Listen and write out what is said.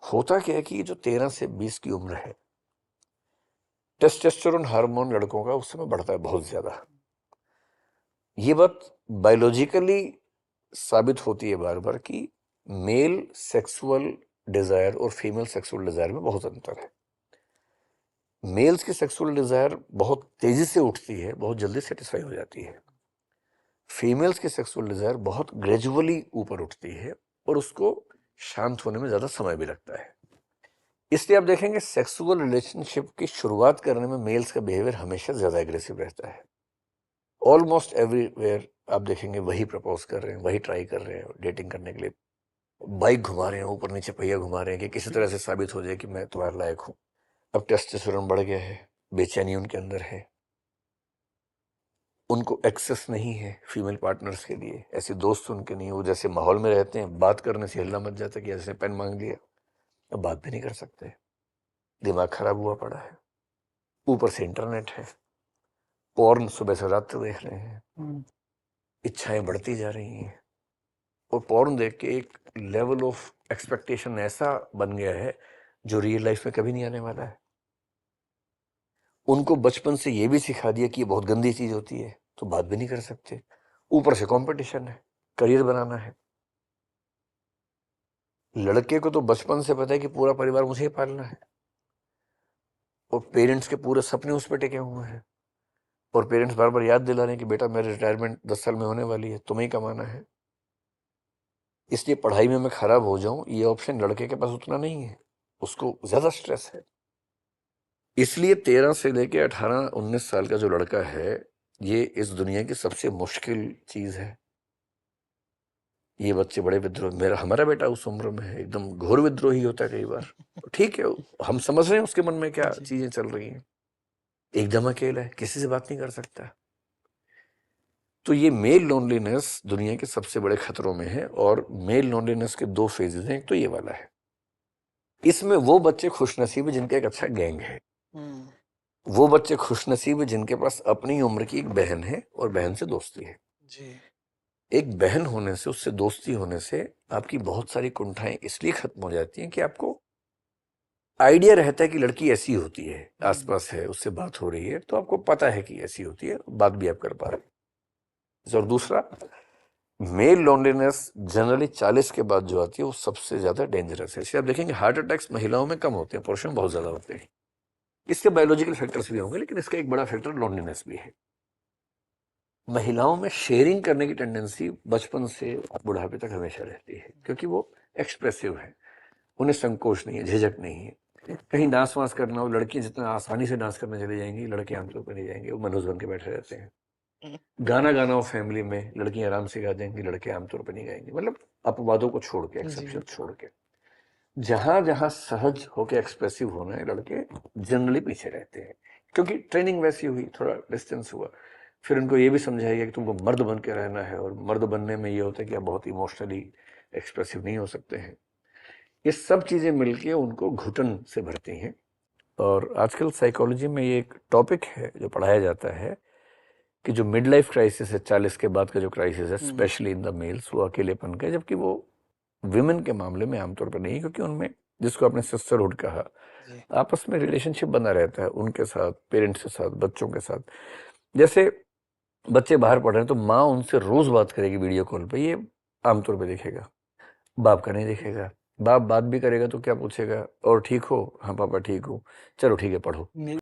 होता क्या है कि ये जो 13 से 20 की उम्र है, टेस्टोस्टेरोन हार्मोन लड़कों का उस समय बढ़ता है बहुत ज्यादा। ये बात बायोलॉजिकली साबित होती है बार बार कि मेल सेक्सुअल डिजायर और फीमेल सेक्सुअल डिजायर में बहुत अंतर है। मेल्स की सेक्सुअल डिजायर बहुत तेजी से उठती है, बहुत जल्दी सेटिस्फाई हो जाती है। फीमेल्स की सेक्सुअल डिजायर बहुत ग्रेजुअली ऊपर उठती है और उसको शांत होने में ज्यादा समय भी लगता है। इसलिए आप देखेंगे सेक्सुअल रिलेशनशिप की शुरुआत करने में मेल्स का बिहेवियर हमेशा ज्यादा एग्रेसिव रहता है। ऑलमोस्ट एवरीवेयर आप देखेंगे वही प्रपोज कर रहे हैं, वही ट्राई कर रहे हैं डेटिंग करने के लिए, बाइक घुमा रहे हैं, ऊपर नीचे पहिया घुमा रहे हैं कि किसी तरह से साबित हो जाए कि मैं तुम्हारे लायक हूं। अब टेस्टोस्टेरोन बढ़ गया है, बेचैनी उनके अंदर है, उनको एक्सेस नहीं है फीमेल पार्टनर्स के लिए, ऐसे दोस्त उनके नहीं, वो जैसे माहौल में रहते हैं बात करने से हिलना मच जाता है कि जैसे पेन मांग लिया, अब बात भी नहीं कर सकते, दिमाग खराब हुआ पड़ा है। ऊपर से इंटरनेट है, पॉर्न सुबह से रात तक देख रहे हैं, इच्छाएं बढ़ती जा रही हैं और पॉर्न देख के एक लेवल ऑफ एक्सपेक्टेशन ऐसा बन गया है जो रियल लाइफ में कभी नहीं आने वाला है। उनको बचपन से ये भी सिखा दिया कि ये बहुत गंदी चीज होती है, तो बात भी नहीं कर सकते। ऊपर से कंपटीशन है, करियर बनाना है। लड़के को तो बचपन से पता है कि पूरा परिवार मुझे ही पालना है और पेरेंट्स के पूरे सपने उस पर टिके हुए हैं और पेरेंट्स बार बार याद दिला रहे हैं कि बेटा मेरी रिटायरमेंट 10 साल में होने वाली है, तुम्हें ही कमाना है। इसलिए पढ़ाई में मैं खराब हो जाऊं ये ऑप्शन लड़के के पास उतना नहीं है, उसको ज्यादा स्ट्रेस है। इसलिए 13 से लेके 18-19 साल का जो लड़का है, ये इस दुनिया की सबसे मुश्किल चीज है। ये बच्चे बड़े विद्रोह, हमारा बेटा उस उम्र में है, एकदम घोर विद्रोही होता है कई बार। ठीक है, हम समझ रहे हैं उसके मन में क्या चीजें चल रही हैं। एकदम अकेला है, किसी से बात नहीं कर सकता। तो ये मेल लोनलीनेस दुनिया के सबसे बड़े खतरों में है और मेल लोनलीनेस के 2 फेजेस हैं। एक तो ये वाला है, इसमें वो बच्चे खुशनसीब है जिनका एक अच्छा गैंग है, वो बच्चे खुशनसीब है जिनके पास अपनी उम्र की एक बहन है और बहन से दोस्ती है जी। एक बहन होने से, उससे दोस्ती होने से आपकी बहुत सारी कुंठाएं इसलिए खत्म हो जाती हैं कि आपको आइडिया रहता है कि लड़की ऐसी होती है, आसपास है, उससे बात हो रही है, तो आपको पता है कि ऐसी होती है, बात भी आप कर पा रहे हैं। और दूसरा, मेल लोनलीनेस जनरली 40 के बाद जो आती है वो सबसे ज्यादा डेंजरस है। इसलिए आप देखेंगे हार्ट अटैक्स महिलाओं में कम होते हैं, पुरुषों में बहुत ज्यादा होते हैं। इसके बायोलॉजिकल फैक्टर्स भी होंगे, लेकिन इसका एक बड़ा फैक्टर लोनलीनेस भी है। महिलाओं में शेयरिंग करने की टेंडेंसी बचपन से बुढ़ापे तक हमेशा रहती है, क्योंकि वो एक्सप्रेसिव है, उन्हें संकोच नहीं है, झिझक नहीं है। कहीं डांस वांस करना हो, लड़कियां जितना आसानी से डांस करने चली जाएंगी, लड़के आमतौर पर नहीं जाएंगे, वो मनोज बन के बैठे रहते हैं। गाना गाना हो फैमिली में, लड़कियां आराम से गा देंगी, लड़के आमतौर पर नहीं गाएंगे। मतलब अपवादों को छोड़ के, एक्सेप्शन छोड़ के, जहां जहां सहज होके एक्सप्रेसिव होना है, लड़के जनरली पीछे रहते हैं, क्योंकि ट्रेनिंग वैसी हुई, थोड़ा डिस्टेंस हुआ। फिर उनको ये भी समझाया गया कि तुमको मर्द बन के रहना है, और मर्द बनने में ये होता है कि आप बहुत इमोशनली एक्सप्रेसिव नहीं हो सकते हैं। ये सब चीजें मिलके उनको घुटन से भरती हैं। और आजकल साइकोलॉजी में ये एक टॉपिक है जो पढ़ाया जाता है कि जो मिड लाइफ क्राइसिस है, 40 के बाद का जो क्राइसिस है, स्पेशली इन द मेल्स, वो अकेलेपन का है, जबकि वो विमेन के मामले में आमतौर पर नहीं, क्योंकि उनमें, जिसको आपने सिस्टरहुड कहा, आपस में रिलेशनशिप बना रहता है उनके साथ, पेरेंट्स के साथ, बच्चों के साथ। जैसे बच्चे बाहर पढ़ रहे हैं तो माँ उनसे रोज बात करेगी वीडियो कॉल पे, ये आमतौर पे दिखेगा। बाप का नहीं दिखेगा। बाप बात भी करेगा तो क्या पूछेगा, और ठीक हो? हाँ पापा ठीक हूँ। चलो ठीक है, पढ़ो।